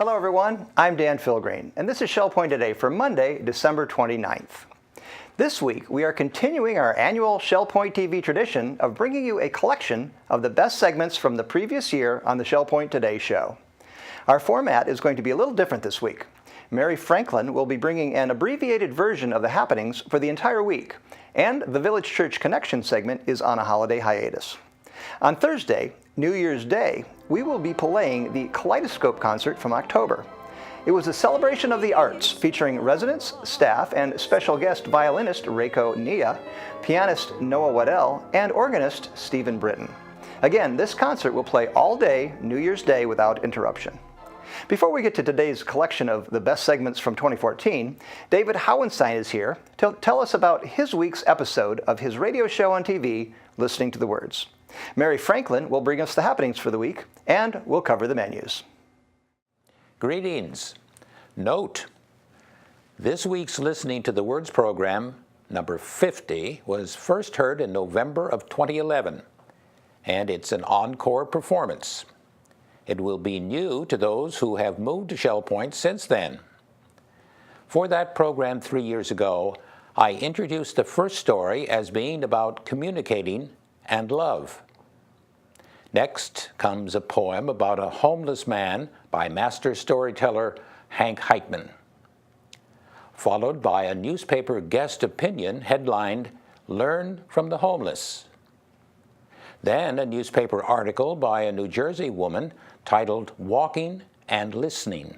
Hello everyone, I'm Dan Filgreen, and this is Shell Point Today for Monday, December 29th. This week, we are continuing our annual Shell Point TV tradition of bringing you a collection of the best segments from the previous year on the Shell Point Today show. Our format is going to be a little different this week. Mary Franklin will be bringing an abbreviated version of the happenings for the entire week, and the Village Church Connection segment is on a holiday hiatus. On Thursday, New Year's Day, we will be playing the Kaleidoscope concert from October. It was a celebration of the arts featuring residents, staff, and special guest violinist Reiko Nia, pianist Noah Waddell, and organist Stephen Britton. Again, this concert will play all day New Year's Day without interruption. Before we get to today's collection of the best segments from 2014, David Hauenstein is here to tell us about his week's episode of his radio show on TV, Listening to the Words. Mary Franklin will bring us the happenings for the week, and we'll cover the menus. Greetings. Note, this week's Listening to the Words program, number 50, was first heard in November of 2011, and it's an encore performance. It will be new to those who have moved to Shell Point since then. For that program 3 years ago, I introduced the first story as being about communicating and love. Next comes a poem about a homeless man by master storyteller Hank Heitman, followed by a newspaper guest opinion headlined, "Learn from the Homeless." Then a newspaper article by a New Jersey woman titled "Walking and Listening."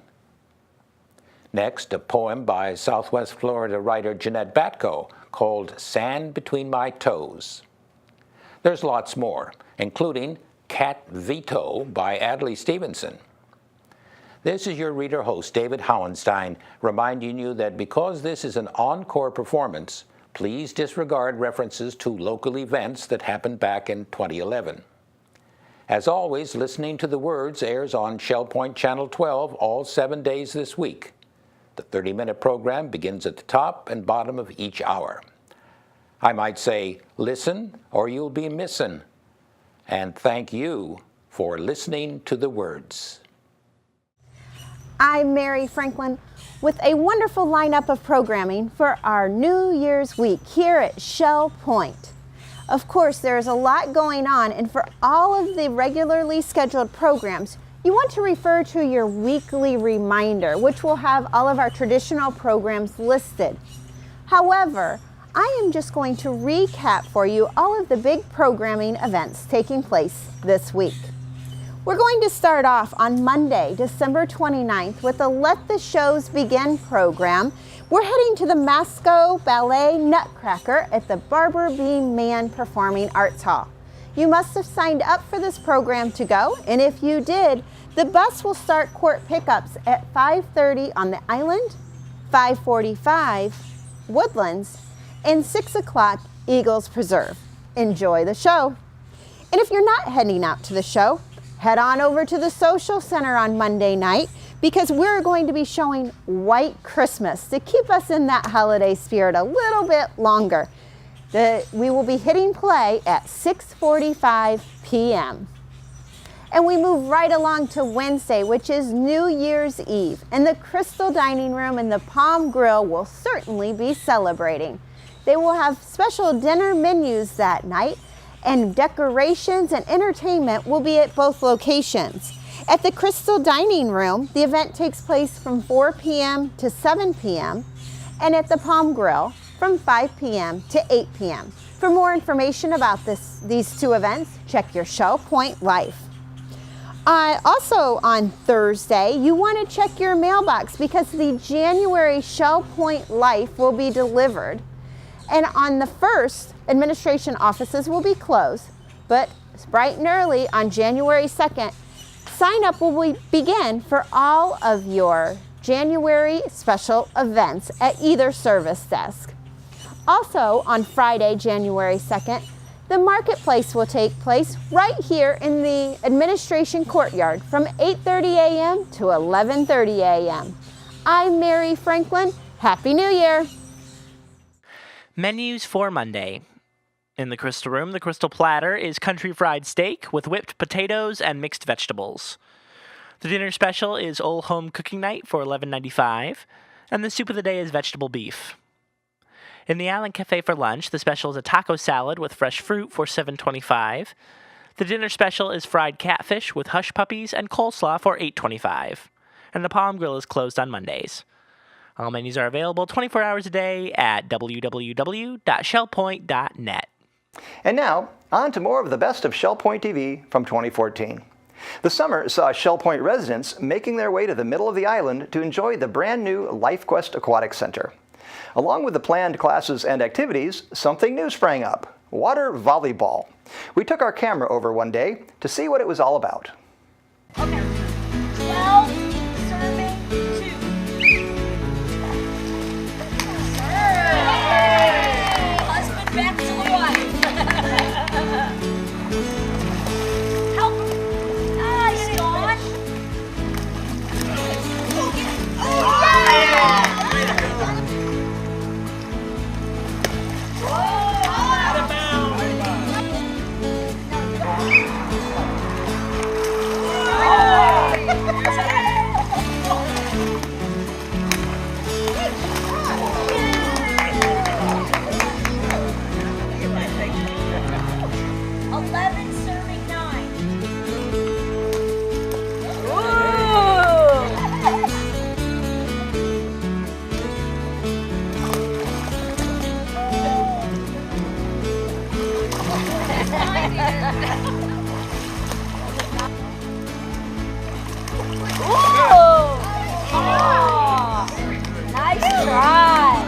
Next, a poem by Southwest Florida writer Jeanette Batko called "Sand Between My Toes." There's lots more, including "Cat Veto" by Adley Stevenson. This is your reader-host, David Hauenstein, reminding you that because this is an encore performance, please disregard references to local events that happened back in 2011. As always, Listening to the Words airs on Shell Point Channel 12 all 7 days this week. The 30-minute program begins at the top and bottom of each hour. I might say, listen or you'll be missin'. And thank you for listening to the words. I'm Mary Franklin with a wonderful lineup of programming for our New Year's week here at Shell Point. Of course, there is a lot going on, and for all of the regularly scheduled programs, you want to refer to your weekly reminder, which will have all of our traditional programs listed. However, I am just going to recap for you all of the big programming events taking place this week. We're going to start off on Monday, December 29th with the Let the Shows Begin program. We're heading to the Masco Ballet Nutcracker at the Barber Bean Man Performing Arts Hall. You must have signed up for this program to go, and if you did, the bus will start court pickups at 5:30 on the island, 5:45 Woodlands, and 6 o'clock Eagles Preserve. Enjoy the show. And if you're not heading out to the show, head on over to the Social Center on Monday night because we're going to be showing White Christmas to keep us in that holiday spirit a little bit longer. We will be hitting play at 6:45 p.m. And we move right along to Wednesday, which is New Year's Eve, and the Crystal Dining Room and the Palm Grill will certainly be celebrating. They will have special dinner menus that night, and decorations and entertainment will be at both locations. At the Crystal Dining Room, the event takes place from 4 p.m. to 7 p.m., and at the Palm Grill from 5 p.m. to 8 p.m. For more information about these two events, check your Shell Point Life. Also on Thursday, you want to check your mailbox because the January Shell Point Life will be delivered. And on the 1st, administration offices will be closed, but bright and early on January 2nd, sign up will begin for all of your January special events at either service desk. Also on Friday, January 2nd, the marketplace will take place right here in the administration courtyard from 8:30 a.m. to 11:30 a.m. I'm Mary Franklin. Happy New Year! Menus for Monday. In the Crystal Room, the Crystal Platter is country fried steak with whipped potatoes and mixed vegetables. The dinner special is Old Home Cooking Night for $11.95, and the soup of the day is vegetable beef. In the Island Cafe for lunch, the special is a taco salad with fresh fruit for $7.25. The dinner special is fried catfish with hush puppies and coleslaw for $8.25. And the Palm Grill is closed on Mondays. All menus are available 24 hours a day at www.shellpoint.net. And now, on to more of the best of Shell Point TV from 2014. The summer saw Shell Point residents making their way to the middle of the island to enjoy the brand new LifeQuest Aquatic Center. Along with the planned classes and activities, something new sprang up: water volleyball. We took our camera over one day to see what it was all about. Okay. 12, serving 2. Husband back to the wife. Help. Nice, Dawn. Nice try.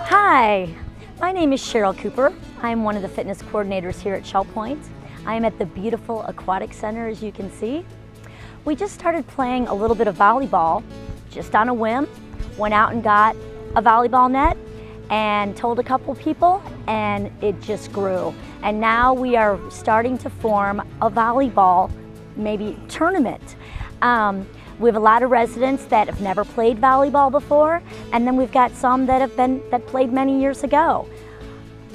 Hi, my name is Cheryl Cooper. I'm one of the fitness coordinators here at Shell Point. I am at the beautiful Aquatic Center, as you can see. We just started playing a little bit of volleyball, just on a whim. Went out and got a volleyball net and told a couple people, and it just grew. And now we are starting to form a volleyball, maybe tournament. We have a lot of residents that have never played volleyball before, and then we've got some that played many years ago.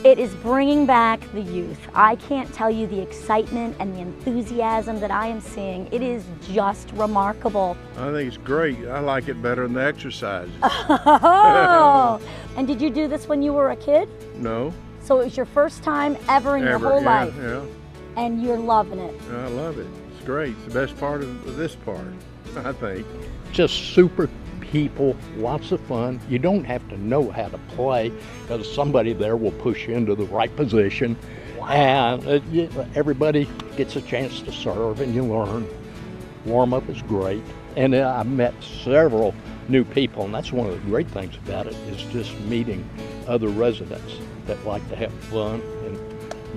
It is bringing back the youth. I can't tell you the excitement and the enthusiasm that I am seeing. It is just remarkable. I think it's great. I like it better than the exercise. Oh! And did you do this when you were a kid? No. So it was your first time ever in your whole life? Yeah. And you're loving it? I love it. It's great. It's the best part of this part, I think. Just super people, lots of fun. You don't have to know how to play because somebody there will push you into the right position. Wow. And everybody gets a chance to serve and you learn. Warm-up is great. And I met several new people, and that's one of the great things about it, is just meeting other residents that like to have fun and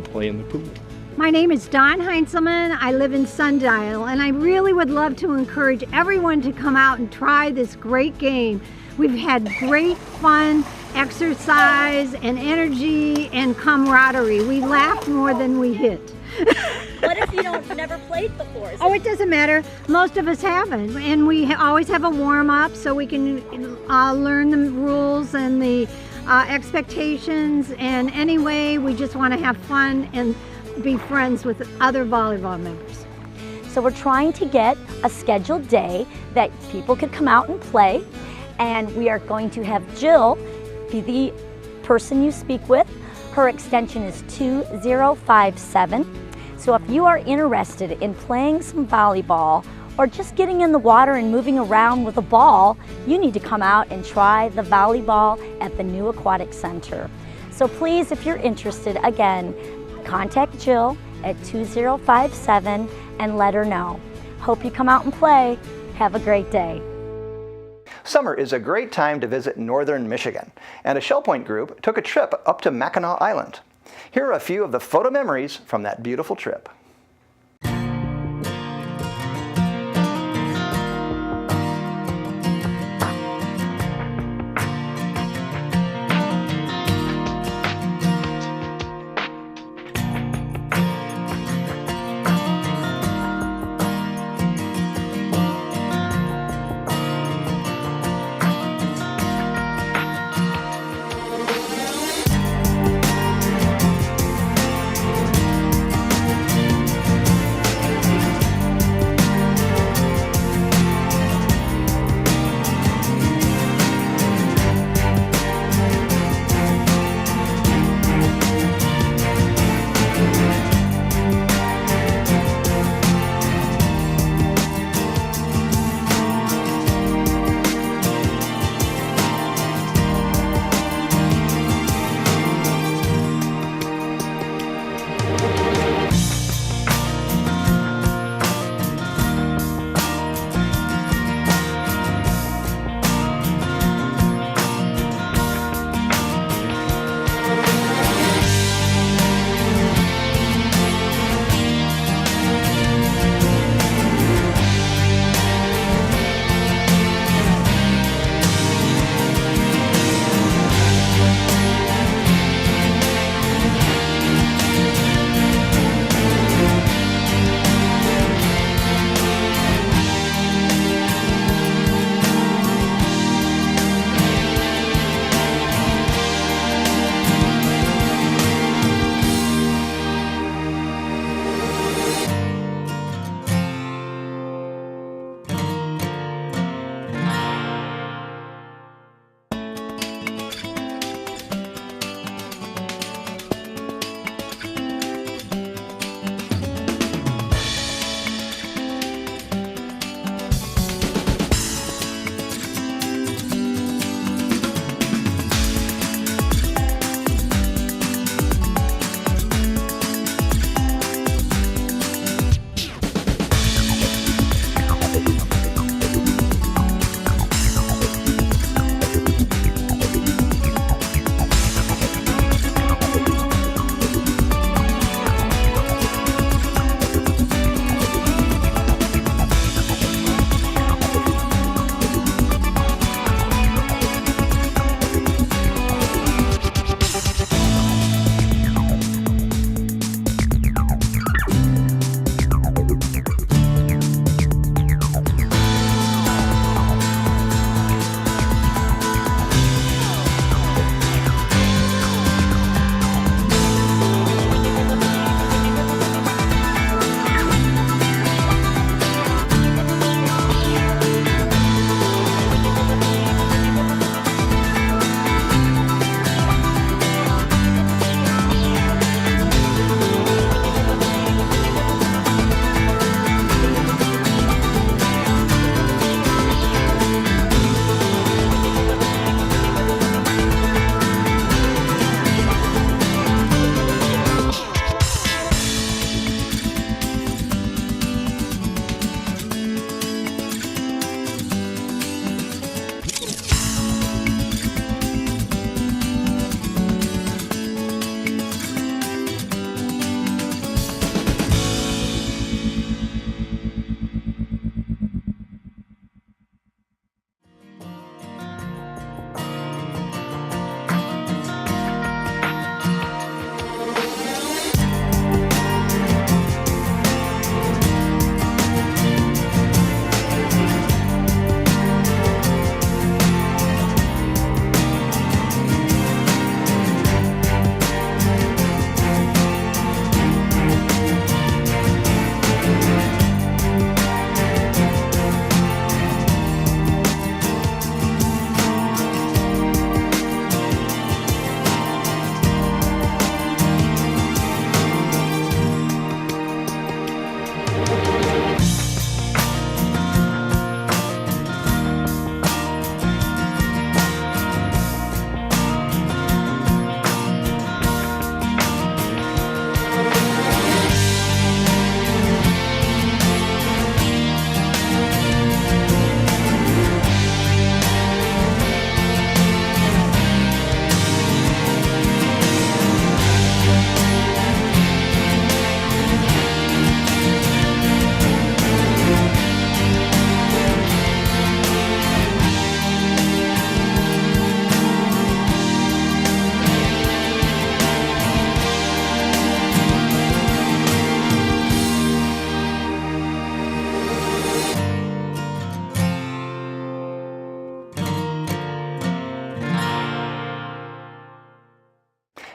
play in the pool. My name is Dawn Heinzelman. I live in Sundial, and I really would love to encourage everyone to come out and try this great game. We've had great fun, exercise, and energy, and camaraderie. We laughed more than we hit. What if you never played before? Oh, it doesn't matter. Most of us haven't, and we always have a warm-up so we can learn the rules and the expectations, and anyway, we just want to have fun and be friends with other volleyball members. So we're trying to get a scheduled day that people could come out and play, and we are going to have Jill be the person you speak with. Her extension is 2057. So if you are interested in playing some volleyball or just getting in the water and moving around with a ball, you need to come out and try the volleyball at the new Aquatic Center. So please, if you're interested, again, contact Jill at 2057 and let her know. Hope you come out and play. Have a great day. Summer is a great time to visit northern Michigan, and a Shell Point group took a trip up to Mackinac Island. Here are a few of the photo memories from that beautiful trip.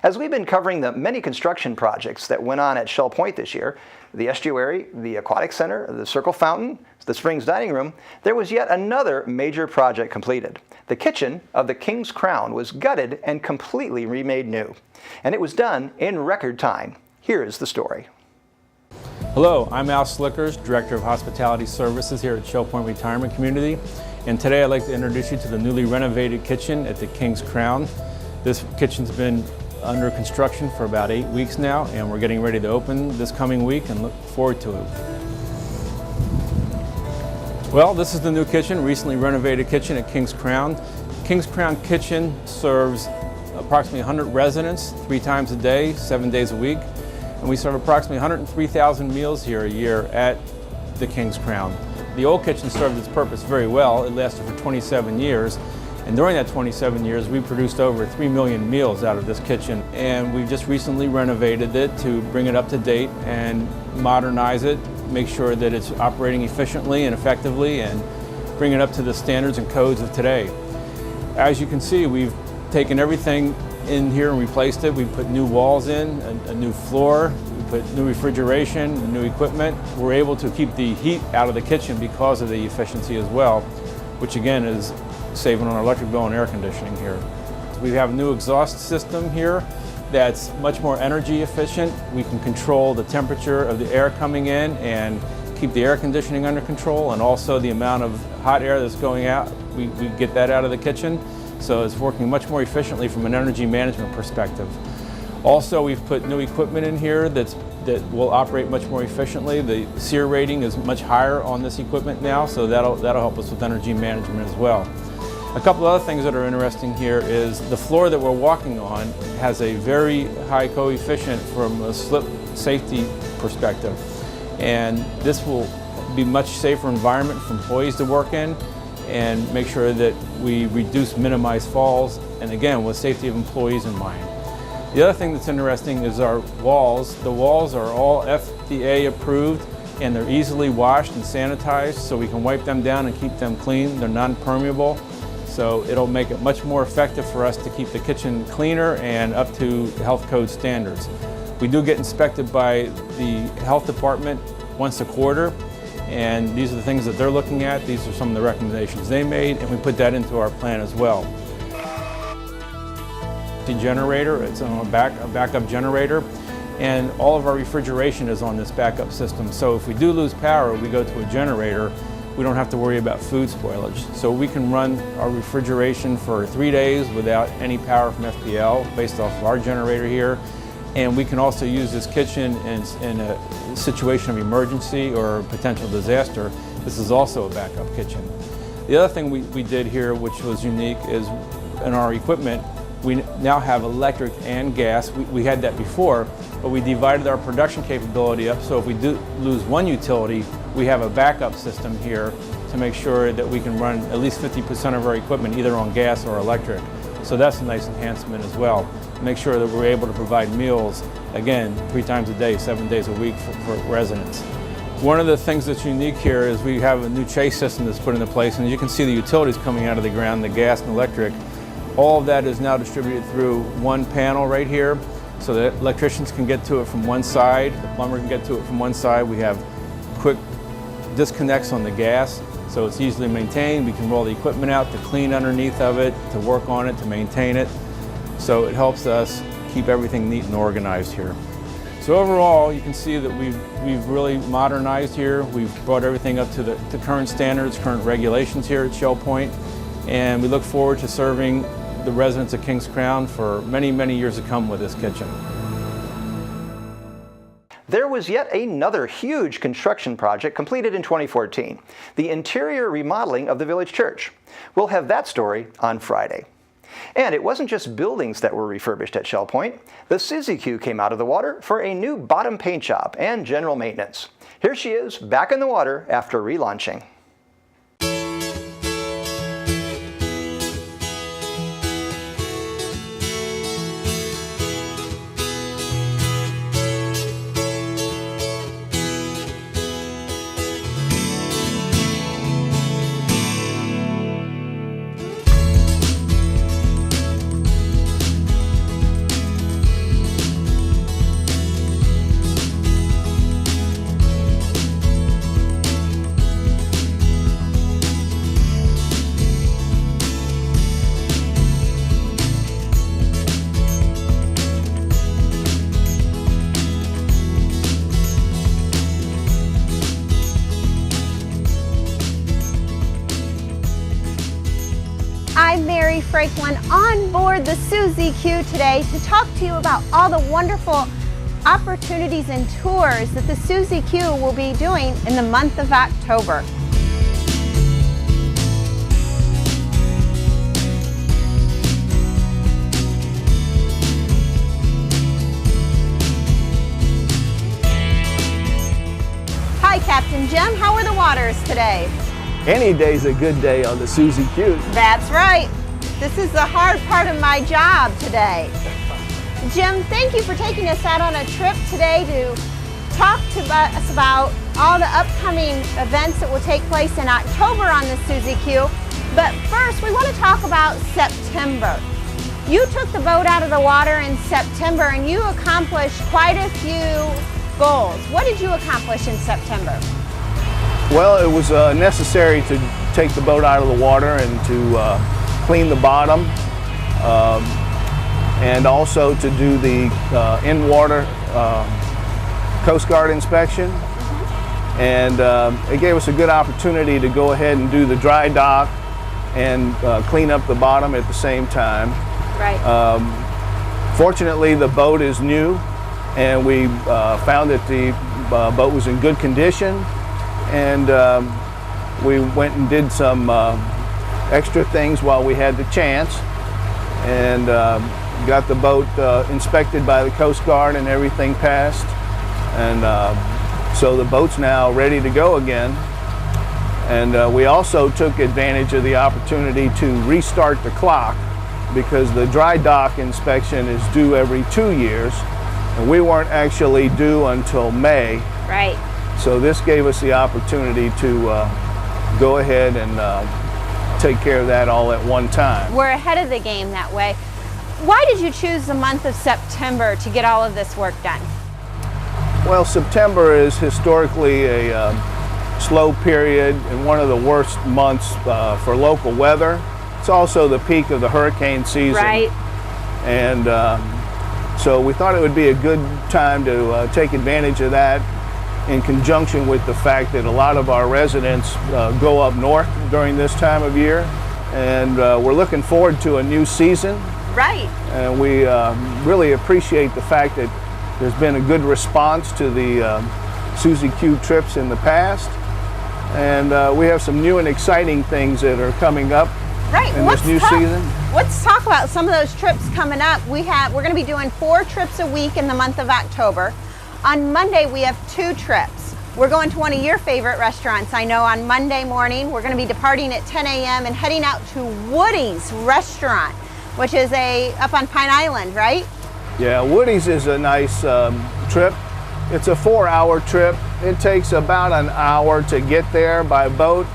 As we've been covering the many construction projects that went on at Shell Point this year, the estuary, the aquatic center, the circle fountain, the Springs dining room, there was yet another major project completed. The kitchen of the King's Crown was gutted and completely remade new. And it was done in record time. Here is the story. Hello, I'm Al Slickers, Director of Hospitality Services here at Shell Point Retirement Community. And today I'd like to introduce you to the newly renovated kitchen at the King's Crown. This kitchen's been under construction for about 8 weeks now, and we're getting ready to open this coming week and look forward to it. Well, this is the new kitchen, recently renovated kitchen at King's Crown. King's Crown Kitchen serves approximately 100 residents 3 times a day, 7 days a week. And we serve approximately 103,000 meals here a year at the King's Crown. The old kitchen served its purpose very well. It lasted for 27 years. And during that 27 years, we produced over 3 million meals out of this kitchen. And we just recently renovated it to bring it up to date and modernize it, make sure that it's operating efficiently and effectively, and bring it up to the standards and codes of today. As you can see, we've taken everything in here and replaced it. We put new walls in, a new floor, we put new refrigeration, new equipment. We're able to keep the heat out of the kitchen because of the efficiency as well, which again is saving on our electric bill and air conditioning here. We have a new exhaust system here that's much more energy efficient. We can control the temperature of the air coming in and keep the air conditioning under control, and also the amount of hot air that's going out, we get that out of the kitchen. So it's working much more efficiently from an energy management perspective. Also, we've put new equipment in here that will operate much more efficiently. The SEER rating is much higher on this equipment now, so that'll help us with energy management as well. A couple other things that are interesting here is the floor that we're walking on has a very high coefficient from a slip safety perspective. And this will be much safer environment for employees to work in, and make sure that we minimize falls, and again, with safety of employees in mind. The other thing that's interesting is our walls. The walls are all FDA approved, and they're easily washed and sanitized, so we can wipe them down and keep them clean. They're non-permeable, so it'll make it much more effective for us to keep the kitchen cleaner and up to health code standards. We do get inspected by the health department once a quarter, and these are the things that they're looking at. These are some of the recommendations they made, and we put that into our plan as well. The generator, it's on a backup generator, and all of our refrigeration is on this backup system. So if we do lose power, we go to a generator, we don't have to worry about food spoilage. So we can run our refrigeration for 3 days without any power from FPL based off of our generator here. And we can also use this kitchen in a situation of emergency or potential disaster. This is also a backup kitchen. The other thing we did here, which was unique, is in our equipment, we now have electric and gas. We had that before, but we divided our production capability up, so if we do lose one utility, we have a backup system here to make sure that we can run at least 50% of our equipment either on gas or electric. So that's a nice enhancement as well. Make sure that we're able to provide meals, again, 3 times a day, 7 days a week for residents. One of the things that's unique here is we have a new chase system that's put into place, and as you can see the utilities coming out of the ground, the gas and electric. All of that is now distributed through one panel right here, so that electricians can get to it from one side, the plumber can get to it from one side. We have quick disconnects on the gas, so it's easily maintained. We can roll the equipment out to clean underneath of it, to work on it, to maintain it. So it helps us keep everything neat and organized here. So overall, you can see that we've really modernized here. We've brought everything up to current standards, current regulations here at Shell Point, and we look forward to serving the residents of King's Crown for many, many years to come with this kitchen. There was yet another huge construction project completed in 2014, the interior remodeling of the village church. We'll have that story on Friday. And it wasn't just buildings that were refurbished at Shell Point. The Suzy Q came out of the water for a new bottom paint job and general maintenance. Here she is, back in the water after relaunching. Franklin on board the Suzy Q today to talk to you about all the wonderful opportunities and tours that the Suzy Q will be doing in the month of October. Hi, Captain Jim. How are the waters today? Any day's a good day on the Suzy Q. That's right. This is the hard part of my job today. Jim, thank you for taking us out on a trip today to talk to us about all the upcoming events that will take place in October on the Suzy Q. But first, we want to talk about September. You took the boat out of the water in September and you accomplished quite a few goals. What did you accomplish in September? Well, it was necessary to take the boat out of the water and to clean the bottom. And also to do the in-water Coast Guard inspection. And it gave us a good opportunity to go ahead and do the dry dock and clean up the bottom at the same time. Right. Fortunately, the boat is new, and we found that the boat was in good condition, and we went and did some extra things while we had the chance, and got the boat inspected by the Coast Guard and everything passed. And so the boat's now ready to go again. And we also took advantage of the opportunity to restart the clock because the dry dock inspection is due every 2 years. And we weren't actually due until May. Right. So this gave us the opportunity to go ahead and take care of that all at one time. We're ahead of the game that way. Why did you choose the month of September to get all of this work done? Well, September is historically a slow period and one of the worst months for local weather. It's also the peak of the hurricane season. Right. And so we thought it would be a good time to take advantage of that in conjunction with the fact that a lot of our residents go up north during this time of year. And we're looking forward to a new season. Right. And we really appreciate the fact that there's been a good response to the Suzy Q trips in the past. And we have some new and exciting things that are coming up in this new season. Let's talk about some of those trips coming up. We're going to be doing 4 trips a week in the month of October. On Monday, we have 2 trips. We're going to one of your favorite restaurants. I know on Monday morning, we're going to be departing at 10 a.m. and heading out to Woody's restaurant, which is up on Pine Island, right? Yeah, Woody's is a nice trip. It's a 4-hour trip. It takes about an hour to get there by boat,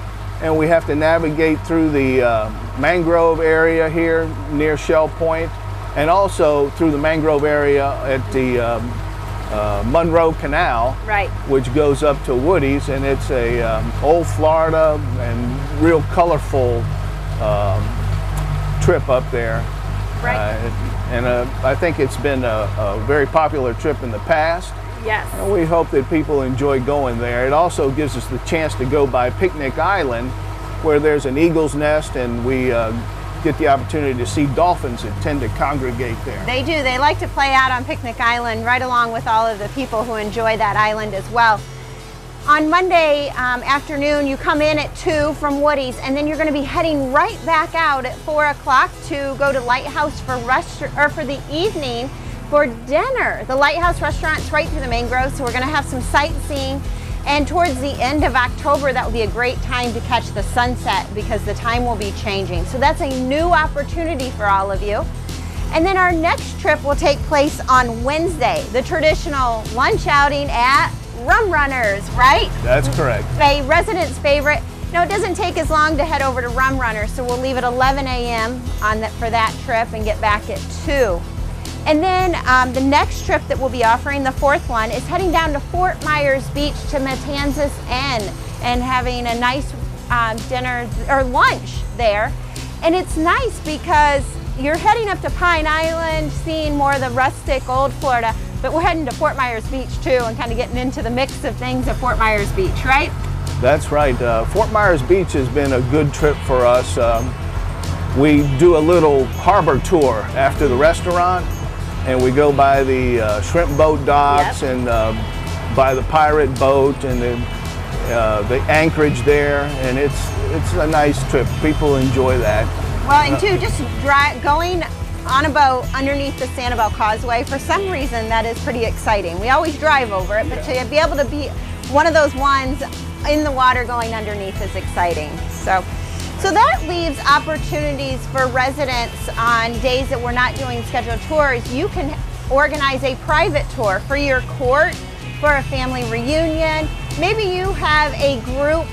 and we have to navigate through the mangrove area here near Shell Point, and also through the mangrove area at the Monroe Canal, right, which goes up to Woody's, and it's a old Florida and real colorful trip up there. Right. And I think it's been a very popular trip in the past. Yes. And we hope that people enjoy going there. It also gives us the chance to go by Makinac Island, where there's an eagle's nest, and we get the opportunity to see dolphins that tend to congregate there. They do. They like to play out on Makinac Island right along with all of the people who enjoy that island as well. On Monday afternoon, you come in at 2 from Woody's, and then you're going to be heading right back out at 4 o'clock to go to Lighthouse for the evening for dinner. The Lighthouse restaurant's right through the mangroves, so we're going to have some sightseeing. And towards the end of October, that will be a great time to catch the sunset because the time will be changing. So that's a new opportunity for all of you. And then our next trip will take place on Wednesday, the traditional lunch outing at Rum Runners, right? That's correct. A resident's favorite. No, it doesn't take as long to head over to Rum Runners, so we'll leave at 11 a.m. For that trip and get back at 2. And then the next trip that we'll be offering, the 4th one, is heading down to Fort Myers Beach to Matanzas Inn and having a nice dinner or lunch there. And it's nice because you're heading up to Pine Island, seeing more of the rustic old Florida, but we're heading to Fort Myers Beach too and kind of getting into the mix of things at Fort Myers Beach, right? That's right. Fort Myers Beach has been a good trip for us. we do a little harbor tour after the restaurant, and we go by the shrimp boat docks and by the pirate boat and the anchorage there, and it's a nice trip. People enjoy that. Well, and too, just going on a boat underneath the Sanibel Causeway, for some reason that is pretty exciting. We always drive over it, but to be able to be one of those ones in the water going underneath is exciting. So that leaves opportunities for residents on days that we're not doing scheduled tours. You can organize a private tour for your court, for a family reunion. Maybe you have a group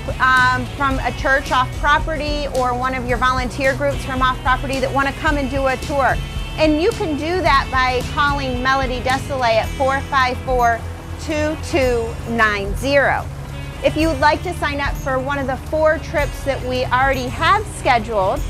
from a church off property or one of your volunteer groups from off property that want to come and do a tour. And you can do that by calling Melody Desolé at 454-2290. If you would like to sign up for one of the 4 trips that we already have scheduled,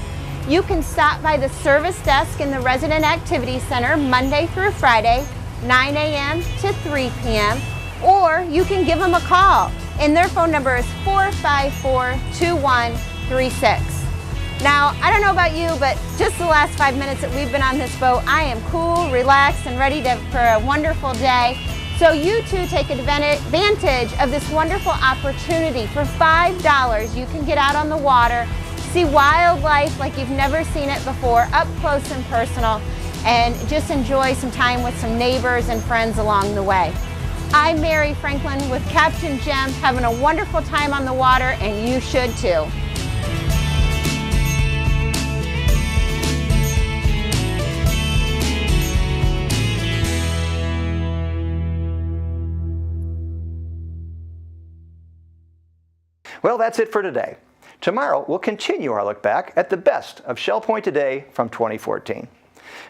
you can stop by the service desk in the Resident Activity Center Monday through Friday, 9 a.m. to 3 p.m., or you can give them a call, and their phone number is 454-2136. Now, I don't know about you, but just the last 5 minutes that we've been on this boat, I am cool, relaxed, and ready for a wonderful day. So you too take advantage of this wonderful opportunity. For $5, you can get out on the water, see wildlife like you've never seen it before, up close and personal, and just enjoy some time with some neighbors and friends along the way. I'm Mary Franklin with Captain Jim, having a wonderful time on the water, and you should too. Well, that's it for today. Tomorrow, we'll continue our look back at the best of Shell Point Today from 2014.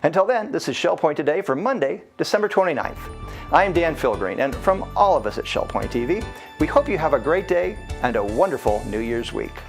Until then, this is Shell Point Today for Monday, December 29th. I am Dan Filgreen, and from all of us at Shell Point TV, we hope you have a great day and a wonderful New Year's week.